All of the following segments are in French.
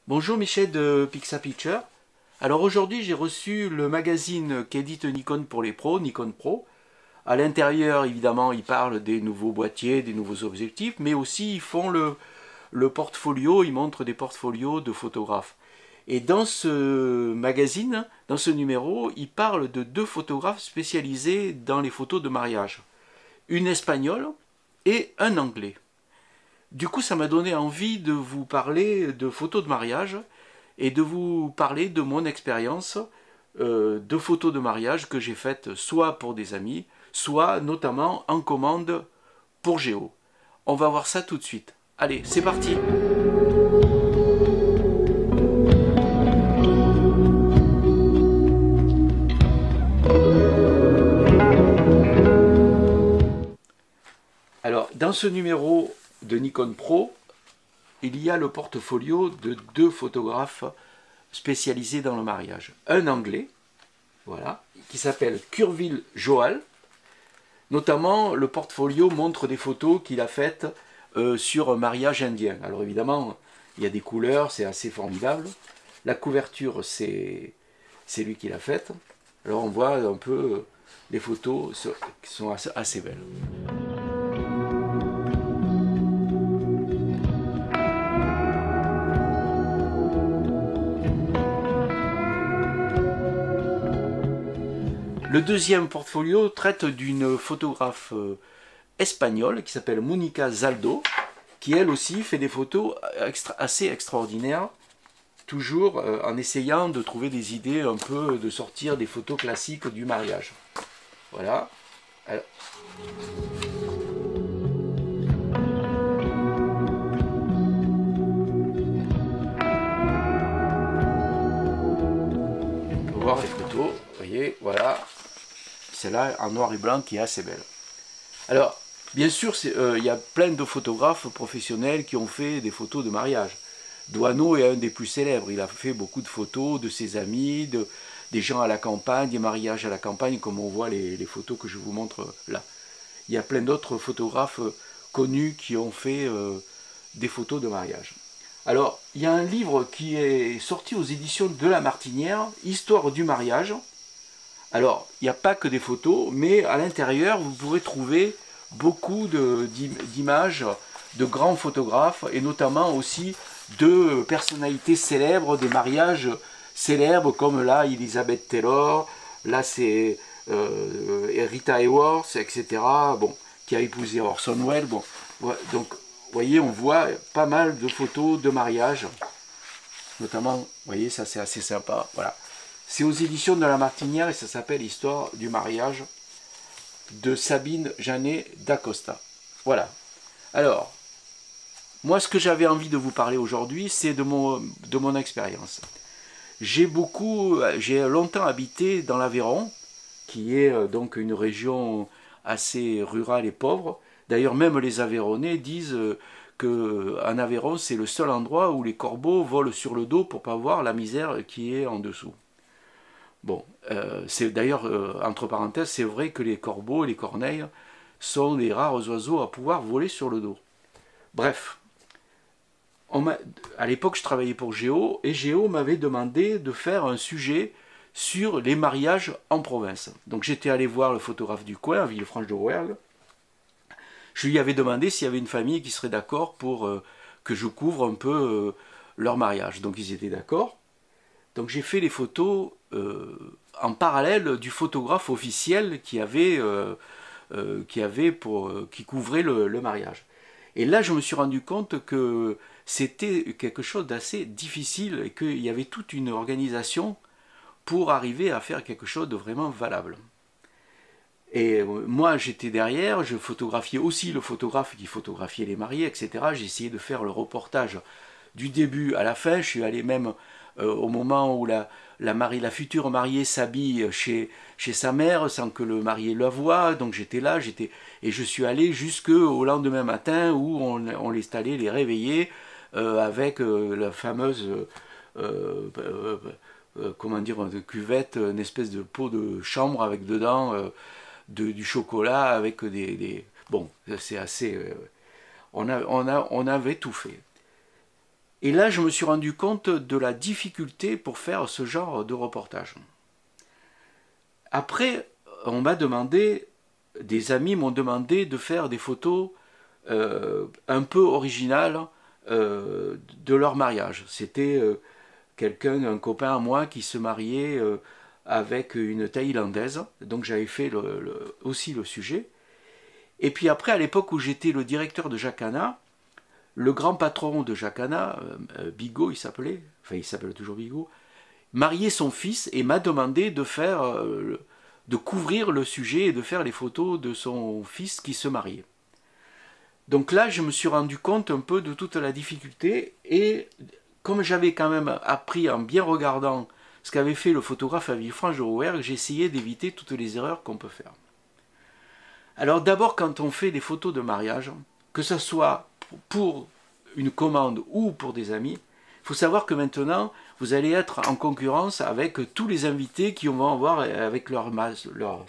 Bonjour Michel de Pixapicture. Alors aujourd'hui j'ai reçu le magazine qu'édite Nikon pour les pros, Nikon Pro. À l'intérieur évidemment ils parlent des nouveaux boîtiers, des nouveaux objectifs, mais aussi ils font le portfolio, ils montrent des portfolios de photographes. Et dans ce magazine, dans ce numéro, ils parlent de deux photographes spécialisés dans les photos de mariage. Une espagnole et un anglais. Du coup, ça m'a donné envie de vous parler de photos de mariage et de vous parler de mon expérience de photos de mariage que j'ai faites soit pour des amis, soit notamment en commande pour Géo. On va voir ça tout de suite. Allez, c'est parti! Alors, dans ce numéro de Nikon Pro, il y a le portfolio de deux photographes spécialisés dans le mariage. Un anglais, voilà, qui s'appelle Curville Joal. Notamment, le portfolio montre des photos qu'il a faites sur un mariage indien. Alors évidemment, il y a des couleurs, c'est assez formidable. La couverture, c'est lui qui l'a faite. Alors on voit un peu les photos qui sont assez belles. Le deuxième portfolio traite d'une photographe espagnole qui s'appelle Mónica Zaldo, qui elle aussi fait des photos assez extraordinaires, toujours en essayant de trouver des idées un peu, de sortir des photos classiques du mariage. Voilà. Alors, on peut voir les photos, vous voyez, voilà. Celle-là en noir et blanc qui est assez belle. Alors, bien sûr, il y a plein de photographes professionnels qui ont fait des photos de mariage. Doisneau est un des plus célèbres. Il a fait beaucoup de photos de ses amis, des gens à la campagne, des mariages à la campagne, comme on voit les photos que je vous montre là. Il y a plein d'autres photographes connus qui ont fait des photos de mariage. Alors, il y a un livre qui est sorti aux éditions de La Martinière, Histoire du mariage. Alors, il n'y a pas que des photos, mais à l'intérieur, vous pourrez trouver beaucoup d'images de grands photographes, et notamment aussi de personnalités célèbres, des mariages célèbres, comme là, Elizabeth Taylor, là c'est Rita Hayworth, etc., bon, qui a épousé Orson Welles. Bon, donc, vous voyez, on voit pas mal de photos de mariage, notamment, vous voyez, ça c'est assez sympa, voilà. C'est aux éditions de La Martinière et ça s'appelle Histoire du mariage de Sabine Janet d'Acosta. Voilà. Alors, moi ce que j'avais envie de vous parler aujourd'hui, c'est de mon expérience. J'ai longtemps habité dans l'Aveyron, qui est donc une région assez rurale et pauvre. D'ailleurs, même les Aveyronnais disent qu'en Aveyron, c'est le seul endroit où les corbeaux volent sur le dos pour ne pas voir la misère qui est en dessous. Bon, c'est d'ailleurs, entre parenthèses, c'est vrai que les corbeaux et les corneilles sont des rares oiseaux à pouvoir voler sur le dos. Bref, à l'époque, je travaillais pour Géo, et Géo m'avait demandé de faire un sujet sur les mariages en province. Donc j'étais allé voir le photographe du coin, à Villefranche-de-Rouergue. Je lui avais demandé s'il y avait une famille qui serait d'accord pour que je couvre un peu leur mariage. Donc ils étaient d'accord. Donc j'ai fait les photos en parallèle du photographe officiel qui couvrait le mariage. Et là, je me suis rendu compte que c'était quelque chose d'assez difficile et qu'il y avait toute une organisation pour arriver à faire quelque chose de vraiment valable. Et moi, j'étais derrière, je photographiais aussi le photographe qui photographiait les mariés, etc. J'ai essayé de faire le reportage du début à la fin. Je suis allé même au moment où la future mariée s'habille chez sa mère sans que le marié la voie. Donc j'étais là, et je suis allé jusqu'au lendemain matin où on les allait les réveiller avec la fameuse comment dire, de cuvette, une espèce de pot de chambre avec dedans du chocolat avec bon, c'est assez... on avait tout fait. Et là, je me suis rendu compte de la difficulté pour faire ce genre de reportage. Après, on m'a demandé, des amis m'ont demandé de faire des photos un peu originales de leur mariage. C'était quelqu'un, un copain à moi qui se mariait avec une Thaïlandaise, donc j'avais fait aussi le sujet. Et puis après, à l'époque où j'étais le directeur de Jacana, le grand patron de Jacana, Bigot il s'appelait, enfin il s'appelle toujours Bigot, mariait son fils et m'a demandé de faire, de couvrir le sujet et de faire les photos de son fils qui se mariait. Donc là, je me suis rendu compte un peu de toute la difficulté et comme j'avais quand même appris en bien regardant ce qu'avait fait le photographe à Villefranche de Rouergue, j'ai essayé d'éviter toutes les erreurs qu'on peut faire. Alors d'abord, quand on fait des photos de mariage, que ce soit pour une commande ou pour des amis, il faut savoir que maintenant, vous allez être en concurrence avec tous les invités qui vont avoir avec leur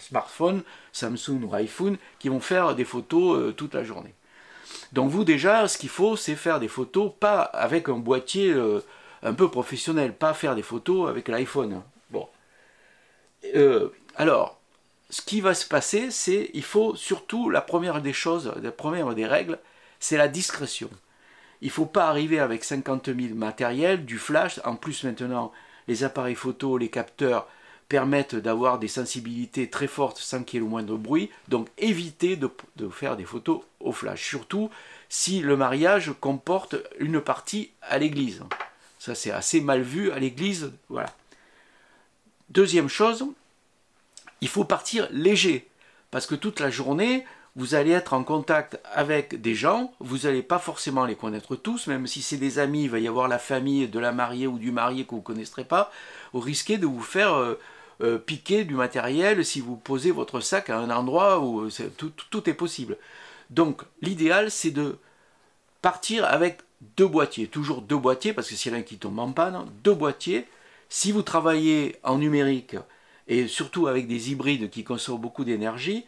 smartphone, Samsung ou iPhone, qui vont faire des photos toute la journée. Donc vous déjà, ce qu'il faut, c'est faire des photos, pas avec un boîtier un peu professionnel, pas faire des photos avec l'iPhone. Bon. Alors, ce qui va se passer, c'est il faut surtout, la première des choses, la première des règles, c'est la discrétion. Il ne faut pas arriver avec 50 000 matériels, du flash. En plus maintenant, les appareils photo, les capteurs permettent d'avoir des sensibilités très fortes sans qu'il y ait le moindre bruit. Donc évitez de faire des photos au flash. Surtout si le mariage comporte une partie à l'église. Ça c'est assez mal vu à l'église. Voilà. Deuxième chose, il faut partir léger. Parce que toute la journée, vous allez être en contact avec des gens, vous n'allez pas forcément les connaître tous, même si c'est des amis, il va y avoir la famille de la mariée ou du marié que vous ne connaîtrez pas, vous risquez de vous faire piquer du matériel si vous posez votre sac à un endroit où tout est possible. Donc l'idéal c'est de partir avec deux boîtiers, toujours deux boîtiers, parce que s'il y en a un qui tombe en panne, deux boîtiers. Si vous travaillez en numérique, et surtout avec des hybrides qui consomment beaucoup d'énergie,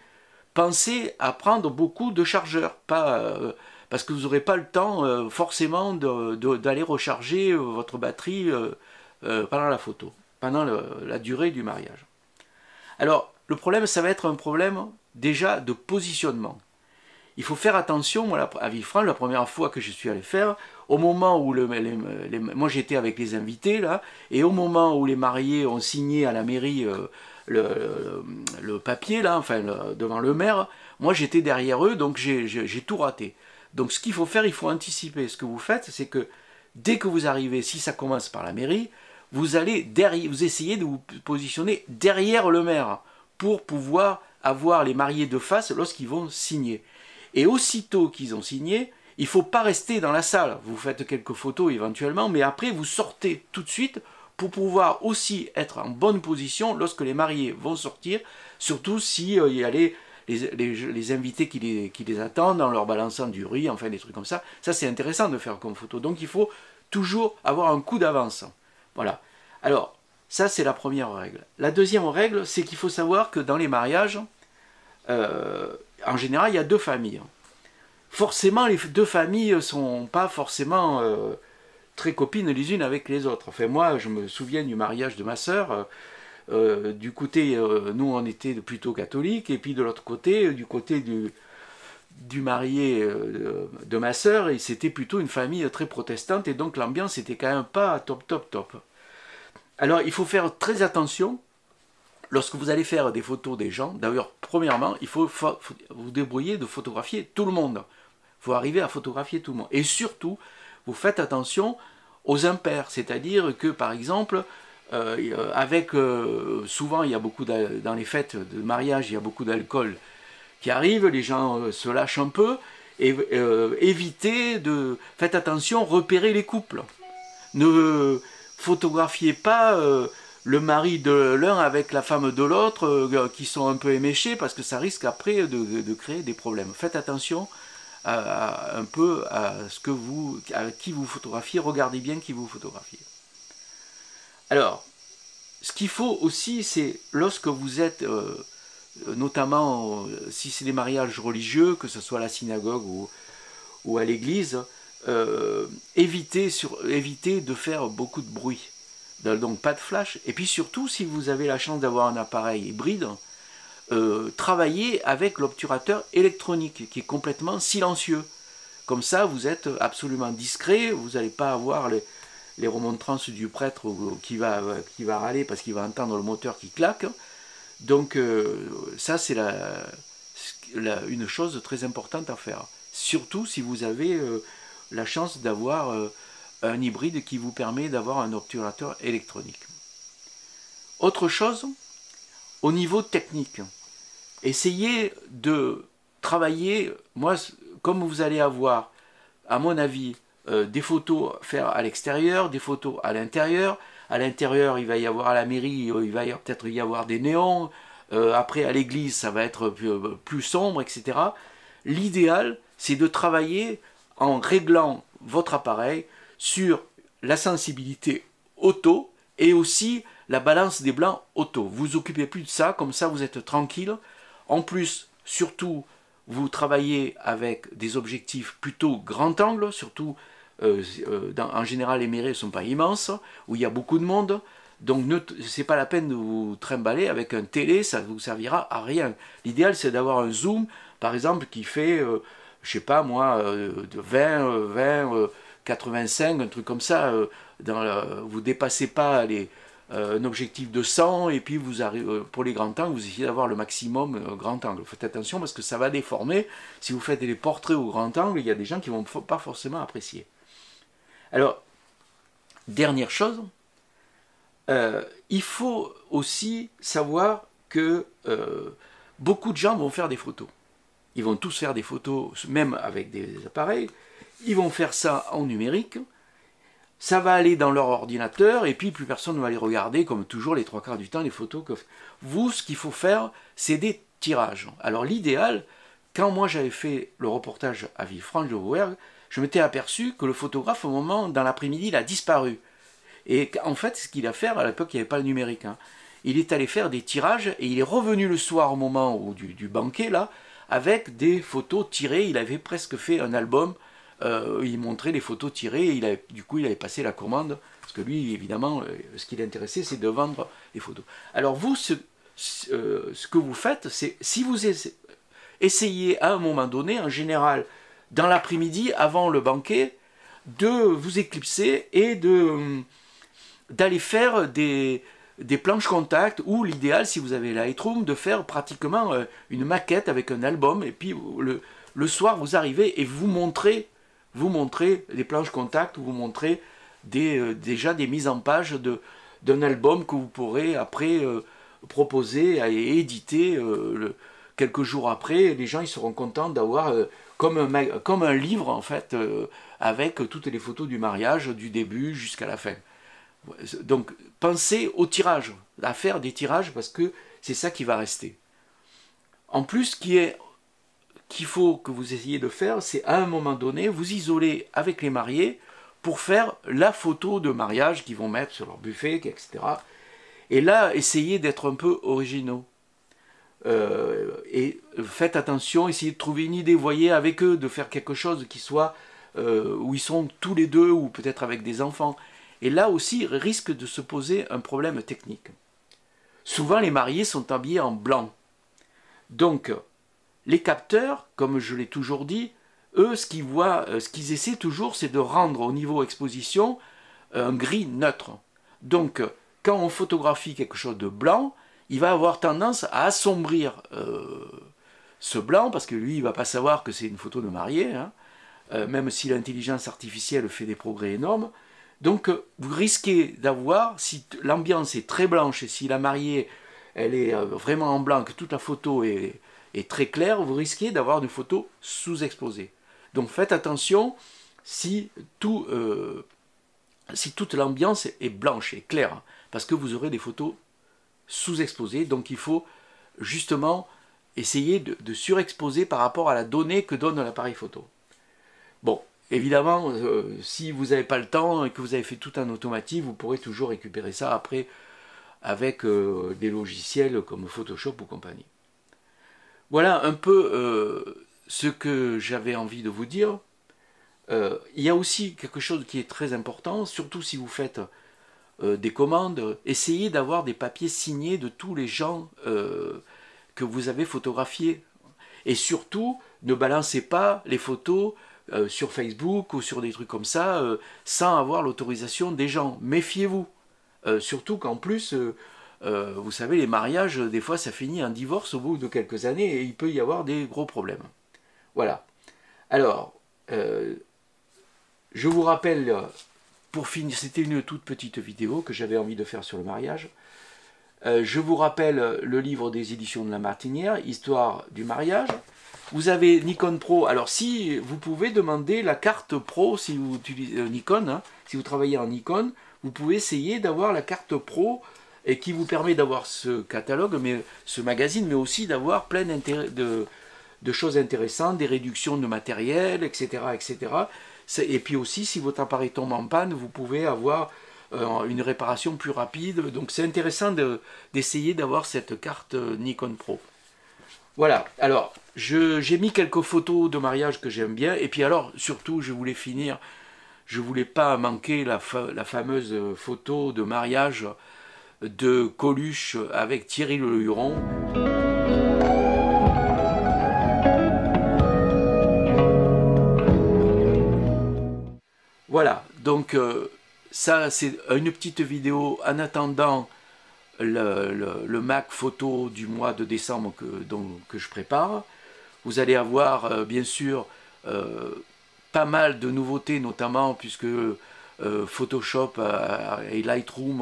pensez à prendre beaucoup de chargeurs, parce que vous n'aurez pas le temps forcément d'aller recharger votre batterie pendant la photo, pendant la durée du mariage. Alors, le problème, ça va être un problème déjà de positionnement. Il faut faire attention, moi, à Villefranche, la première fois que je suis allé faire, au moment où moi j'étais avec les invités, là, et au moment où les mariés ont signé à la mairie le papier, là, enfin, devant le maire, moi j'étais derrière eux, donc j'ai tout raté. Donc ce qu'il faut faire, il faut anticiper. Ce que vous faites, c'est que dès que vous arrivez, si ça commence par la mairie, vous allez vous essayez de vous positionner derrière le maire pour pouvoir avoir les mariés de face lorsqu'ils vont signer. Et aussitôt qu'ils ont signé, il ne faut pas rester dans la salle. Vous faites quelques photos éventuellement, mais après vous sortez tout de suite pour pouvoir aussi être en bonne position lorsque les mariés vont sortir, surtout s'il y a les invités qui les attendent en leur balançant du riz, enfin des trucs comme ça. Ça c'est intéressant de faire comme photo. Donc il faut toujours avoir un coup d'avance. Voilà. Alors, ça c'est la première règle. La deuxième règle, c'est qu'il faut savoir que dans les mariages, en général, il y a deux familles. Forcément, les deux familles ne sont pas forcément très copines les unes avec les autres. Enfin, moi, je me souviens du mariage de ma sœur. Du côté, nous, on était plutôt catholiques, et puis de l'autre côté, du côté du marié de ma sœur, c'était plutôt une famille très protestante, et donc l'ambiance était quand même pas top. Alors, il faut faire très attention. Lorsque vous allez faire des photos des gens, d'ailleurs, premièrement, il faut vous débrouiller de photographier tout le monde. Il faut arriver à photographier tout le monde. Et surtout, vous faites attention aux impairs. C'est-à-dire que, par exemple, souvent, il y a beaucoup dans les fêtes de mariage, il y a beaucoup d'alcool qui arrive, les gens se lâchent un peu, et faites attention, repérez les couples. Ne photographiez pas le mari de l'un avec la femme de l'autre qui sont un peu éméchés, parce que ça risque après de créer des problèmes. Faites attention un peu à qui vous photographiez, regardez bien qui vous photographiez. Alors, ce qu'il faut aussi, c'est lorsque vous êtes, notamment si c'est des mariages religieux, que ce soit à la synagogue ou à l'église, éviter de faire beaucoup de bruit. Donc pas de flash. Et puis surtout, si vous avez la chance d'avoir un appareil hybride, travaillez avec l'obturateur électronique qui est complètement silencieux. Comme ça, vous êtes absolument discret, vous n'allez pas avoir les remontrances du prêtre qui va râler parce qu'il va entendre le moteur qui claque. Donc ça, c'est une chose très importante à faire. Surtout si vous avez la chance d'avoir un hybride qui vous permet d'avoir un obturateur électronique. Autre chose, au niveau technique, essayez de travailler, moi, comme vous allez avoir, à mon avis, des photos à faire à l'extérieur, des photos à l'intérieur. À l'intérieur, il va y avoir à la mairie, il va peut-être y avoir des néons. Après, à l'église, ça va être plus sombre, etc. L'idéal, c'est de travailler en réglant votre appareil sur la sensibilité auto et aussi la balance des blancs auto. Vous vous occupez plus de ça, comme ça vous êtes tranquille. En plus, surtout, vous travaillez avec des objectifs plutôt grand angle, surtout en général les mairies ne sont pas immenses, où il y a beaucoup de monde. Donc ce n'est pas la peine de vous trimballer avec un télé, ça ne vous servira à rien. L'idéal c'est d'avoir un zoom, par exemple, qui fait, je sais pas moi, de 20, 85, un truc comme ça. Vous ne dépassez pas un objectif de 100 et puis vous arrivez, pour les grands angles, vous essayez d'avoir le maximum grand angle. Faites attention parce que ça va déformer. Si vous faites des portraits au grand angle, il y a des gens qui ne vont pas forcément apprécier. Alors, dernière chose, il faut aussi savoir que beaucoup de gens vont faire des photos. Ils vont tous faire des photos, même avec des appareils. Ils vont faire ça en numérique. Ça va aller dans leur ordinateur et puis plus personne ne va les regarder, comme toujours les 3/4 du temps, les photos que... Vous, ce qu'il faut faire, c'est des tirages. Alors l'idéal, quand moi j'avais fait le reportage à Villefranche-de-Rouergue, je m'étais aperçu que le photographe, au moment, dans l'après-midi, il a disparu. Et en fait, ce qu'il a fait, à l'époque, il n'y avait pas le numérique. Hein. Il est allé faire des tirages et il est revenu le soir au moment du banquet, là, avec des photos tirées. Il avait presque fait un album. Il montrait les photos tirées et du coup, il avait passé la commande. Parce que lui, évidemment, ce qui l'intéressait, c'est de vendre les photos. Alors vous, ce que vous faites, c'est si vous essayez à un moment donné, en général, dans l'après-midi, avant le banquet, de vous éclipser et d'aller faire des planches contact, ou l'idéal, si vous avez Lightroom, de faire pratiquement une maquette avec un album, et puis le soir, vous arrivez et vous montrez les planches contact, ou vous montrez déjà des mises en page d'un album que vous pourrez après proposer et éditer quelques jours après. Les gens ils seront contents d'avoir comme un livre en fait, avec toutes les photos du mariage, du début jusqu'à la fin. Donc pensez au tirage, à faire des tirages, parce que c'est ça qui va rester. En plus, qu'il faut que vous essayiez de faire, c'est à un moment donné, vous isoler avec les mariés pour faire la photo de mariage qu'ils vont mettre sur leur buffet, etc. Et là, essayez d'être un peu originaux. Et faites attention, essayez de trouver une idée, voyez avec eux, de faire quelque chose qui soit où ils sont tous les deux, ou peut-être avec des enfants. Et là aussi, risque de se poser un problème technique. Souvent, les mariés sont habillés en blanc. Donc, les capteurs, comme je l'ai toujours dit, eux, ce qu'ils essaient toujours, c'est de rendre au niveau exposition un gris neutre. Donc, quand on photographie quelque chose de blanc, il va avoir tendance à assombrir ce blanc, parce que lui, il ne va pas savoir que c'est une photo de mariée, hein, même si l'intelligence artificielle fait des progrès énormes. Donc, vous risquez d'avoir, si l'ambiance est très blanche, et si la mariée, elle est vraiment en blanc, que toute la photo est très claire, vous risquez d'avoir une photo sous-exposée. Donc, faites attention si toute l'ambiance est blanche et claire, parce que vous aurez des photos sous-exposées. Donc, il faut justement essayer de surexposer par rapport à la donnée que donne l'appareil photo. Bon, évidemment, si vous n'avez pas le temps et que vous avez fait tout en automatique, vous pourrez toujours récupérer ça après avec des logiciels comme Photoshop ou compagnie. Voilà un peu ce que j'avais envie de vous dire. Il y a aussi quelque chose qui est très important, surtout si vous faites des commandes, essayez d'avoir des papiers signés de tous les gens que vous avez photographiés. Et surtout, ne balancez pas les photos sur Facebook ou sur des trucs comme ça sans avoir l'autorisation des gens. Méfiez-vous. Surtout qu'en plus, vous savez, les mariages, des fois, ça finit en divorce au bout de quelques années et il peut y avoir des gros problèmes. Voilà. Alors, je vous rappelle, pour finir, c'était une toute petite vidéo que j'avais envie de faire sur le mariage. Je vous rappelle le livre des éditions de La Martinière, Histoire du mariage. Vous avez Nikon Pro. Alors si vous pouvez demander la carte Pro si vous utilisez Nikon, hein, si vous travaillez en Nikon, vous pouvez essayer d'avoir la carte Pro et qui vous permet d'avoir ce catalogue, ce magazine, mais aussi d'avoir plein de choses intéressantes, des réductions de matériel, etc., etc. Et puis aussi, si votre appareil tombe en panne, vous pouvez avoir une réparation plus rapide. Donc c'est intéressant d'essayer d'avoir cette carte Nikon Pro. Voilà, alors j'ai mis quelques photos de mariage que j'aime bien, et puis alors surtout je voulais finir, je voulais pas manquer la fameuse photo de mariage de Coluche avec Thierry Le Huron. Voilà, donc ça c'est une petite vidéo en attendant le Mac photo du mois de décembre que je prépare. Vous allez avoir bien sûr pas mal de nouveautés, notamment puisque Photoshop et Lightroom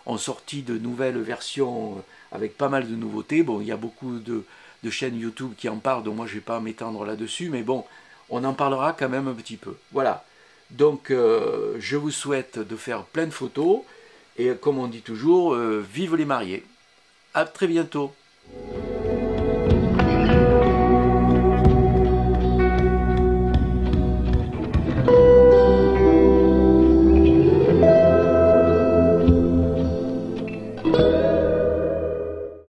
ont sorti de nouvelles versions avec pas mal de nouveautés. Bon, il y a beaucoup de chaînes YouTube qui en parlent, donc moi je ne vais pas m'étendre là-dessus, mais bon, on en parlera quand même un petit peu. Voilà, donc je vous souhaite de faire plein de photos. Et comme on dit toujours, vive les mariés. À très bientôt.